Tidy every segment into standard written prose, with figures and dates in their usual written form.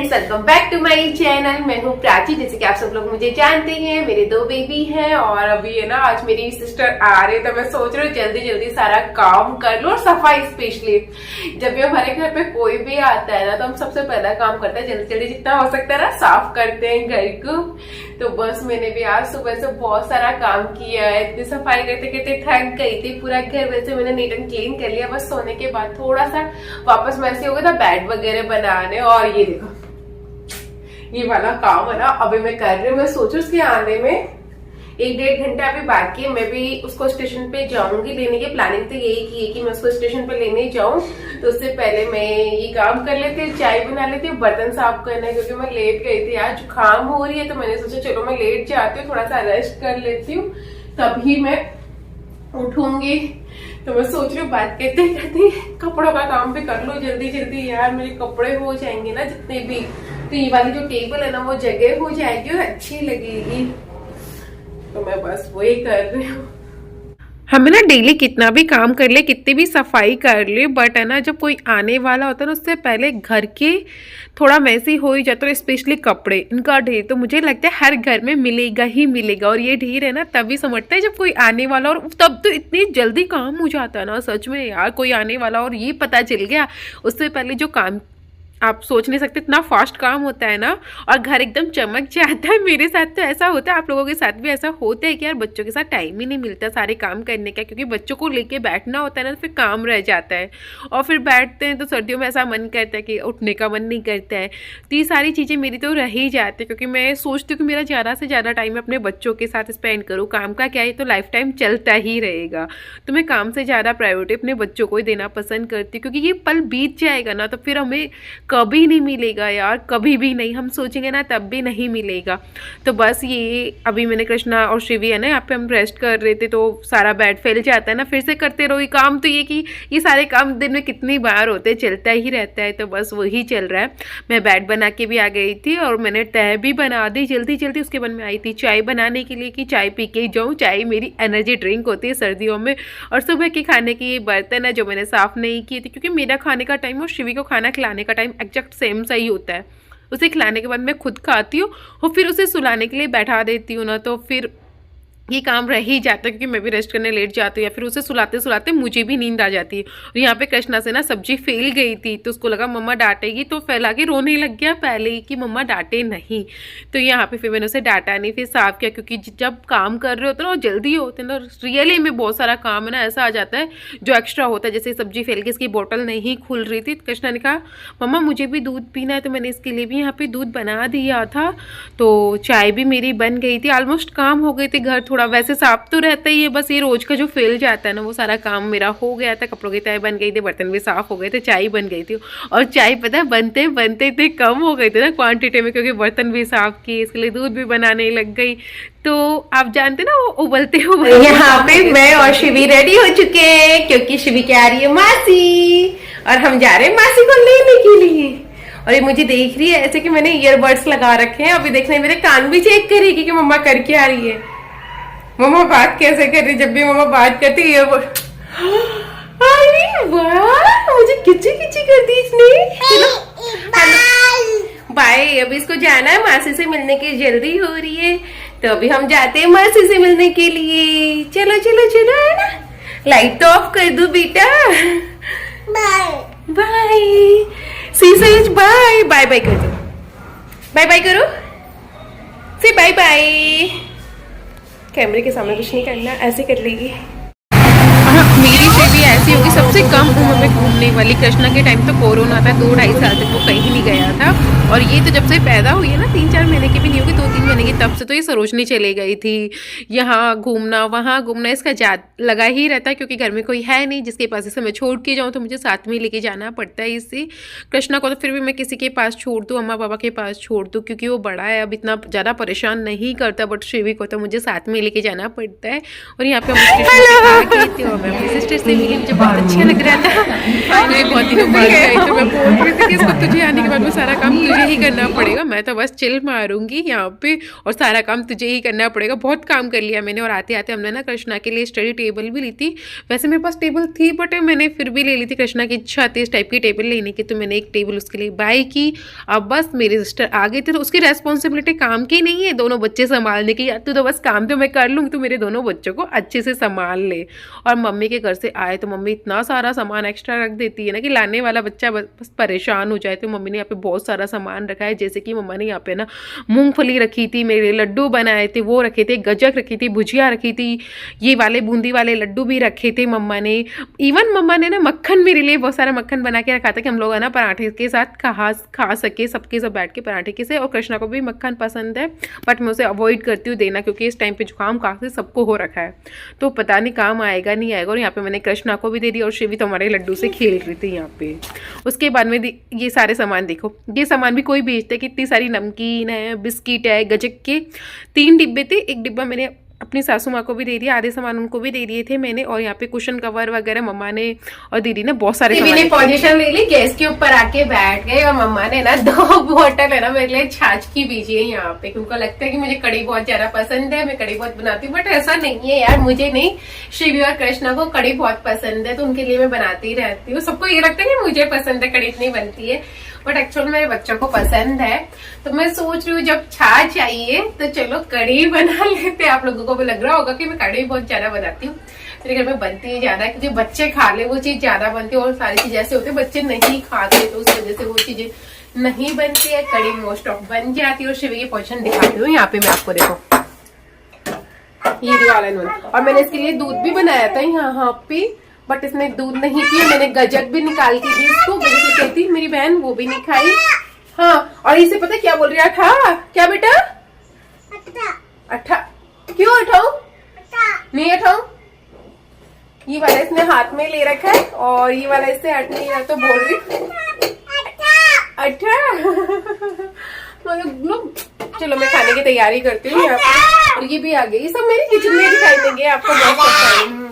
Friends, welcome back to my channel. मैं हूँ प्राची। जैसे कि आप सब लोग मुझे जानते हैं, मेरे 2 बेबी हैं और अभी है ना आज मेरी सिस्टर आ रही है, तो मैं सोच रही हूँ जल्दी जल्दी सारा काम कर लूँ। और सफाई स्पेशली जब भी हमारे घर पे कोई भी आता है ना, तो हम सबसे पहला काम करते हैं जल्दी जल्दी जितना हो सकता है ना साफ करते हैं घर को। तो बस मैंने भी आज सुबह से बहुत सारा काम किया है, इतनी सफाई करते करते थक गई थी। पूरा घर वैसे मैंने नीट एंड क्लीन कर लिया। बस सोने के बाद थोड़ा सा वापस वैसे हो गया था बेड वगैरह बनाने। और ये देखो ये वाला काम है ना अभी मैं कर रही हूँ। मैं सोचू उसके आने में 1-1.5 घंटा अभी बाकी है। मैं भी उसको स्टेशन पे जाऊंगी लेने की प्लानिंग तो यही की है कि मैं उसको स्टेशन पे लेने जाऊं। तो उससे पहले मैं ये काम कर लेती हूँ, चाय बना लेती हूँ, बर्तन साफ करना है क्योंकि मैं लेट गई थी। आज जुकाम हो रही है तो मैंने सोचा चलो मैं लेट जाती हूँ, थोड़ा सा रेस्ट कर लेती हूँ, तभी मैं उठूंगी। तो मैं सोच रही हूँ बात करते करते कपड़ों का काम भी कर लो जल्दी जल्दी। यार मेरे कपड़े हो जाएंगे ना जितने भी, तो ये वाली जो टेबल है ना वो जगह हो जाएगी और अच्छी लगेगी। तो मैं बस वही कर रही हूँ। हमें ना डेली कितना भी काम कर ले, कितनी भी सफाई कर ले, बट है ना जब कोई आने वाला होता है ना उससे पहले घर के थोड़ा मैसी हो ही जाता है। स्पेशली कपड़े, इनका ढेर तो मुझे लगता है हर घर में मिलेगा ही मिलेगा। और ये ढेर है ना तभी समझता है जब कोई आने वाला, और तब तो इतनी जल्दी काम हो जाता है ना सच में यार। कोई आने वाला और ये पता चल गया, उससे पहले जो काम आप सोच नहीं सकते इतना फास्ट काम होता है ना, और घर एकदम चमक जाता है। मेरे साथ तो ऐसा होता है, आप लोगों के साथ भी ऐसा होता है कि यार बच्चों के साथ टाइम ही नहीं मिलता सारे काम करने का, क्योंकि बच्चों को लेके बैठना होता है ना तो फिर काम रह जाता है। और फिर बैठते हैं तो सर्दियों में ऐसा मन करता है कि उठने का मन नहीं करता है। तो ये सारी चीज़ें मेरी तो रह ही जाती है, क्योंकि मैं सोचती हूँ कि मेरा ज़्यादा से ज़्यादा टाइम अपने बच्चों के साथ स्पेंड करूँ। काम का क्या है, तो लाइफ टाइम चलता ही रहेगा। तो मैं काम से ज़्यादा प्रायोरिटी अपने बच्चों को ही देना पसंद करती हूँ, क्योंकि ये पल बीत जाएगा ना तो फिर हमें कभी नहीं मिलेगा यार, कभी भी नहीं। हम सोचेंगे ना तब भी नहीं मिलेगा। तो बस ये अभी मैंने कृष्णा और शिवी है ना यहाँ पे हम रेस्ट कर रहे थे, तो सारा बेड फैल जाता है ना, फिर से करते रहो ये काम। तो ये कि ये सारे काम दिन में कितनी बार होते हैं, चलता ही रहता है। तो बस वही चल रहा है। मैं बेड बना के भी आ गई थी और मैंने तय भी बना दी जल्दी जल्दी। उसके बाद में आई थी चाय बनाने के लिए कि चाय पी के जाऊँ। चाय मेरी एनर्जी ड्रिंक होती है सर्दियों में। और सुबह के खाने के ये बर्तन है जो मैंने साफ़ नहीं किए थे, क्योंकि मेरा खाने का टाइम और शिवी को खाना खिलाने का टाइम एग्जैक्ट सेम सही होता है। उसे खिलाने के बाद मैं खुद खाती हूँ और फिर उसे सुलाने के लिए बैठा देती हूँ ना, तो फिर ये काम रह ही जाता है, क्योंकि मैं भी रेस्ट करने लेट जाती हूँ या फिर उसे सुलाते सुलाते मुझे भी नींद आ जाती है। और यहाँ पे कृष्णा से ना सब्जी फेल गई थी, तो उसको लगा मम्मा डांटेगी, तो फैला के रोने लग गया पहले ही कि मम्मा डांटे नहीं। तो यहाँ पे फिर मैंने उसे डांटा नहीं, फिर साफ किया, क्योंकि जब काम कर रहे होते ना और जल्दी होते हैं ना, रियली में बहुत सारा काम है ना ऐसा आ जाता है जो एक्स्ट्रा होता है। जैसे सब्जी फेल गई, इसकी बोतल नहीं खुल रही थी, कृष्णा ने कहा मम्मा मुझे भी दूध पीना है, तो मैंने इसके लिए भी यहाँ पे दूध बना दिया था। तो चाय भी मेरी बन गई थी, ऑलमोस्ट काम हो गए थे। घर थोड़ा वैसे साफ तो रहता ही है, बस ये रोज का जो फेल जाता है ना वो सारा काम मेरा हो गया था। कपड़ों की तय बन गई थी, बर्तन भी साफ हो गए थे, चाय बन गई थी। और चाय पता है बनते बनते इतने कम हो गए थे ना क्वांटिटी में, क्योंकि बर्तन भी साफ किए, इसके लिए दूध भी बनाने लग गई। तो आप जानते ना वो उबलते हुए यहाँ पे मैं और शिवी रेडी हो चुके हैं, क्योंकि शिवी क्या आ रही है मासी, और हम जा रहे हैं मासी को लेने के लिए। और ये मुझे देख रही है ऐसे कि मैंने ईयरबड्स लगा रखे हैं। अभी देखने मेरे कान भी चेक करेगी कि मम्मा करके आ रही है। मम्मा बात कैसे कर रही, जब भी मम्मा बात करती है वो अरे वाह मुझे किची किची कर दी इसने। बाय। अभी इसको जाना है, मासी से मिलने की जल्दी हो रही है, तो अभी हम जाते हैं मासी से मिलने के लिए। चलो चलो चलो है ना, लाइट तो ऑफ कर दो बेटा। बाय बाय सीसेज, बाय बाय बाय कर दो, बाय बाय करो, से बाय बाय। कैमरे के सामने कुछ नहीं करना, ऐसे कर लेगी। मेरी से भी ऐसी होगी सबसे कम उम्र में घूमने वाली। कृष्णा के टाइम तो कोरोना था, 2-2.5 साल तक वो कहीं नहीं गया था। और ये तो जब से पैदा हुई है ना, 3-4 महीने की भी नहीं होगी, 2-3 महीने की, तब से तो ये सरोजनी चले गई थी। यहाँ घूमना वहाँ घूमना इसका लगा ही रहता है, क्योंकि घर में कोई है नहीं जिसके पास इसे मैं छोड़ के जाऊँ, तो मुझे साथ में लेके जाना पड़ता है इससे। कृष्णा को तो फिर भी मैं किसी के पास छोड़ दूँ, अम्मा पापा के पास छोड़ दूँ, क्योंकि वो बड़ा है अब, इतना ज़्यादा परेशान नहीं करता। बट शिवी को तो मुझे साथ में लेके जाना पड़ता है। और यहाँ पे हम सिस्टर से मिली, मुझे बहुत अच्छा लग रहा था। मैं बहुत दिनों बाद आई, तो मैं बोल रही थी कि इसको तुझे आने के बाद मैं सारा काम तुझे तुझे ही करना पड़ेगा, मैं तो बस चिल मारूंगी यहाँ पे और सारा काम तुझे ही करना पड़ेगा। बहुत काम कर लिया मैंने। और आते आते हमने ना कृष्णा के लिए स्टडी टेबल भी ली थी। वैसे मेरे पास टेबल थी बट मैंने फिर भी ले ली थी, कृष्णा की इच्छा थी इस टाइप की टेबल लेने की, तो मैंने एक टेबल उसके लिए बाय की। अब बस मेरी सिस्टर आ गई थी, तो उसकी रेस्पॉन्सिबिलिटी काम की नहीं है दोनों बच्चे संभालने की। यार तू तो बस काम तो मैं कर लूँगी, तू मेरे दोनों बच्चों को अच्छे से संभाल ले। और मम्मी के घर से आए तो मम्मी इतना सारा सामान एक्स्ट्रा रख देती है ना कि लाने वाला बच्चा बस परेशान हो जाए। तो मम्मी ने यहाँ पे बहुत सारा सामान रखा है, जैसे कि मम्मा ने यहाँ पे ना मूंगफली रखी थी, मेरे लड्डू बनाए थे वो रखे थे, गजक रखी थी, भुजिया रखी थी, ये वाले बूंदी वाले लड्डू भी रखे थे मम्मा ने। इवन मम्मा ने ना मक्खन मेरे लिए बहुत सारा मक्खन बना के रखा था कि हम लोग है ना पराठे के साथ खा सके, सबके सब बैठ के पराठे के से। और कृष्णा को भी मक्खन पसंद है बट मैं उसे अवॉइड करती हूँ देना, क्योंकि इस टाइम पे जुकाम काफी सबको हो रखा है, तो पता नहीं काम आएगा नहीं आएगा। और यहाँ पे मैंने कृष्णा को भी दे दिया और शिवी तो हमारे लड्डू से खेल रही थी यहाँ पे। उसके बाद में ये सारे सामान देखो, ये सामान भी कोई बेचता है, कितनी सारी नमकीन है, बिस्किट है, गजक के 3 डिब्बे थे, एक डिब्बा मैंने अपनी सासू माँ को भी दे दिया, आधे सामान उनको भी दे दिए थे मैंने। और यहाँ पे कुशन कवर वगैरह मम्मा ने और दीदी ने बहुत सारे सामान। पोजीशन ले ली, गैस के ऊपर आके बैठ गए और मम्मा ने ना 2 बोतल है ना मेरे लिए छाछ की भेजी है यहाँ पे। उनको लगता है कि मुझे कड़ी बहुत ज्यादा पसंद है, मैं कड़ी बहुत बनाती हूँ, बट ऐसा नहीं है यार, मुझे नहीं, शिवी और कृष्णा को कड़ी बहुत पसंद है तो उनके लिए मैं बनाती रहती हूँ। सबको ये लगता है कि मुझे पसंद है, कड़ी इतनी बनती है, बट एक्चुअल मेरे बच्चों को पसंद है। तो मैं सोच रही हूँ जब छाछ चाहिए तो चलो कड़ी बना लेते। आप लोगों को भी लग रहा होगा कि मैं कड़ी बहुत ज्यादा बनाती हूँ, मेरे घर में बनती है ज्यादा, क्योंकि बच्चे खा ले वो चीज ज्यादा बनती है। और सारी चीजें ऐसे होते हैं बच्चे नहीं खाते तो उस वजह से वो चीजें नहीं बनती है, कड़ी मोस्ट ऑफ बन जाती है। और शिवी की पोजीशन दिखाती हूँ यहाँ पे मैं आपको, देखो ये वाला नून। और मैंने इसके लिए दूध भी बनाया था यहाँ पे, बट इसने दूध नहीं पिया। मैंने गजक भी निकाल के दी इसको, कहती मेरी बहन, वो भी नहीं खाई। हाँ, और इसे पता क्या बोल रहा था, क्या बेटा? अट्ठा। क्यों अठाऊं? नहीं अठाऊं। ये वाला इसने हाथ में ले रखा है और ये वाला इससे हट नहीं रहा, तो बोल रही अट्ठा। चलो मैं खाने की तैयारी करती हूँ यहाँ पे। और ये भी आ गई, ये सब मेरी किचन में दिखाई देंगे आपको बहुत।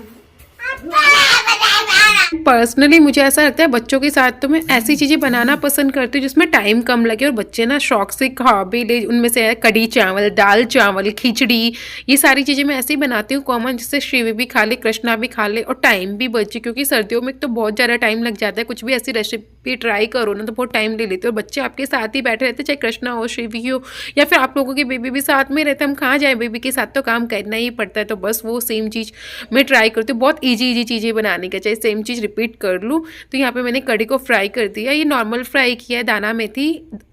पर्सनली मुझे ऐसा लगता है बच्चों के साथ तो मैं ऐसी चीज़ें बनाना पसंद करती हूँ जिसमें टाइम कम लगे और बच्चे ना शौक से खा भी ले। उनमें से है कढ़ी चावल, दाल चावल, खिचड़ी, ये सारी चीज़ें मैं ऐसे ही बनाती हूँ कॉमन, जिससे शिवी भी खा ले, कृष्णा भी खा ले और टाइम भी बचे। क्योंकि सर्दियों में तो बहुत ज़्यादा टाइम लग जाता है, कुछ भी ऐसी रेसिपी ट्राई करो ना तो बहुत टाइम ले लेते हो। बच्चे आपके साथ ही बैठे रहते, चाहे कृष्णा हो, शिवी हो, या फिर आप लोगों के बेबी भी साथ में रहते, हम कहाँ जाए, बेबी के साथ तो काम करना ही पड़ता है। तो बस वो सेम चीज़ मैं ट्राई करती हूँ, बहुत ईजी चीज़ें बनाने का, चाहे सेम चीज़ रिपीट कर लूँ। तो यहाँ पे मैंने कड़ी को फ्राई कर दिया, ये नॉर्मल फ्राई किया है, दाना मेथी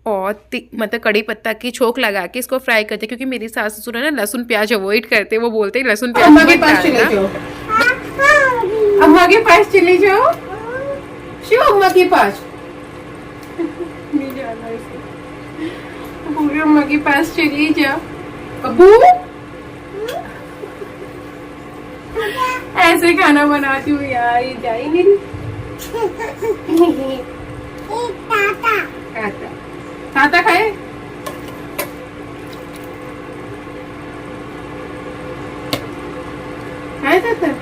और मतलब कड़ी पत्ता की छोक लगा के इसको फ्राई करते, क्योंकि मेरी सास ससुर है ना लहसुन प्याज अवॉइड करते, वो बोलते हैं लहसुन प्याज मत डालना। अम्मा के पास चले जाओ, शिव अम्मा के पास नहीं जाना, इसे अम्मा के पास चली जाओ। अबू ऐसे खाना बनाती हूँ यार, ये जाए नहीं। ताता खाए। खाए ताता।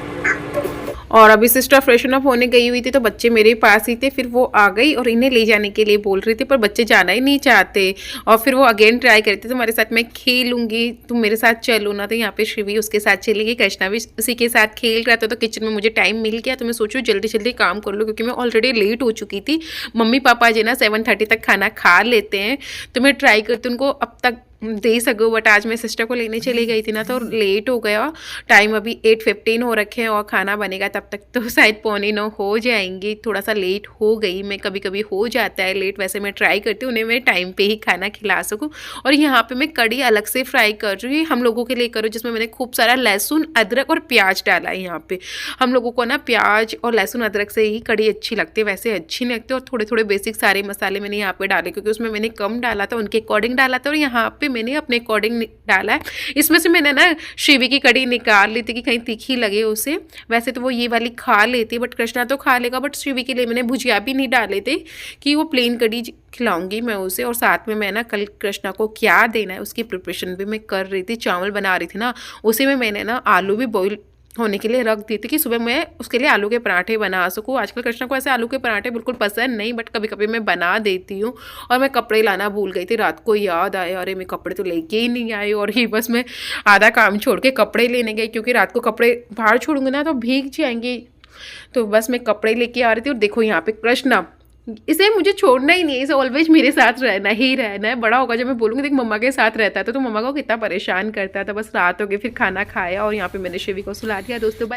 और अभी सिस्टर फ्रेशन अप होने गई हुई थी तो बच्चे मेरे पास ही थे, फिर वो आ गई और इन्हें ले जाने के लिए बोल रही थी, पर बच्चे जाना ही नहीं चाहते। और फिर वो अगेन ट्राई करते तुम्हारे साथ मैं खेलूंगी, तुम मेरे साथ चलो ना। तो यहाँ पे शिवी उसके साथ चली गई, कृष्णा भी उसी के साथ खेल रहा था। तो किचन में मुझे टाइम मिल गया, तो मैं सोचूं जल्दी जल्दी काम कर लूँ, क्योंकि मैं ऑलरेडी लेट हो चुकी थी। मम्मी पापा जी ना 7:30 तक खाना खा लेते हैं, तो मैं ट्राई करती हूँ उनको अब तक दे सको। बट आज मैं सिस्टर को लेने चली गई थी ना तो लेट हो गया, टाइम अभी 8:15 हो रखे हैं और खाना बनेगा तब तक तो शायद 8:45 हो जाएंगी। थोड़ा सा लेट हो गई मैं, कभी कभी हो जाता है लेट, वैसे मैं ट्राई करती हूँ उन्हें मैं टाइम पे ही खाना खिला सकूँ। और यहाँ पे मैं कड़ी अलग से फ्राई कर रही हूँ, हम लोगों के लिए करो, जिसमें मैंने खूब सारा लहसुन अदरक और प्याज डाला है। यहाँ पे हम लोगों को ना प्याज और लहसुन अदरक से ही कड़ी अच्छी लगती है, वैसे अच्छी नहीं लगती। और थोड़े थोड़े बेसिक सारे मसाले मैंने यहाँ पे डाले, क्योंकि उसमें मैंने कम डाला था, उनके अकॉर्डिंग डाला था, और यहाँ पे मैंने अपने अकॉर्डिंग डाला है। इसमें से मैंने ना शिवी की कड़ी निकाल ली थी कि कहीं तीखी लगे उसे, वैसे तो वो ये वाली खा लेती बट कृष्णा तो खा लेगा, बट शिवी के लिए मैंने भुजिया भी नहीं डाले थे कि वो प्लेन कड़ी खिलाऊंगी मैं उसे। और साथ में मैं ना कल कृष्णा को क्या देना है उसकी प्रिपरेशन भी मैं कर रही थी, चावल बना रही थी ना, उसी में मैंने ना आलू भी बॉईल होने के लिए रख दी थी कि सुबह मैं उसके लिए आलू के पराठे बना सकूँ। आजकल कृष्णा को ऐसे आलू के पराठे बिल्कुल पसंद नहीं, बट कभी कभी मैं बना देती हूँ। और मैं कपड़े लाना भूल गई थी, रात को याद आया अरे मैं कपड़े तो लेके ही नहीं आई, और ही बस मैं आधा काम छोड़ के कपड़े लेने गई, क्योंकि रात को कपड़े बाहर छोड़ूंगी ना तो भीग जाएंगे। तो बस मैं कपड़े लेके आ रही थी, और देखो यहाँ पे कृष्णा, इसे मुझे छोड़ना ही नहीं है, इसे ऑलवेज मेरे साथ रहना ही रहना है। बड़ा होगा जब मैं बोलूँगी देख मम्मा के साथ रहता था, तो मम्मा को कितना परेशान करता था। बस रात हो गई, फिर खाना खाया और यहाँ पे मैंने शिवी को सुला दिया। दोस्तों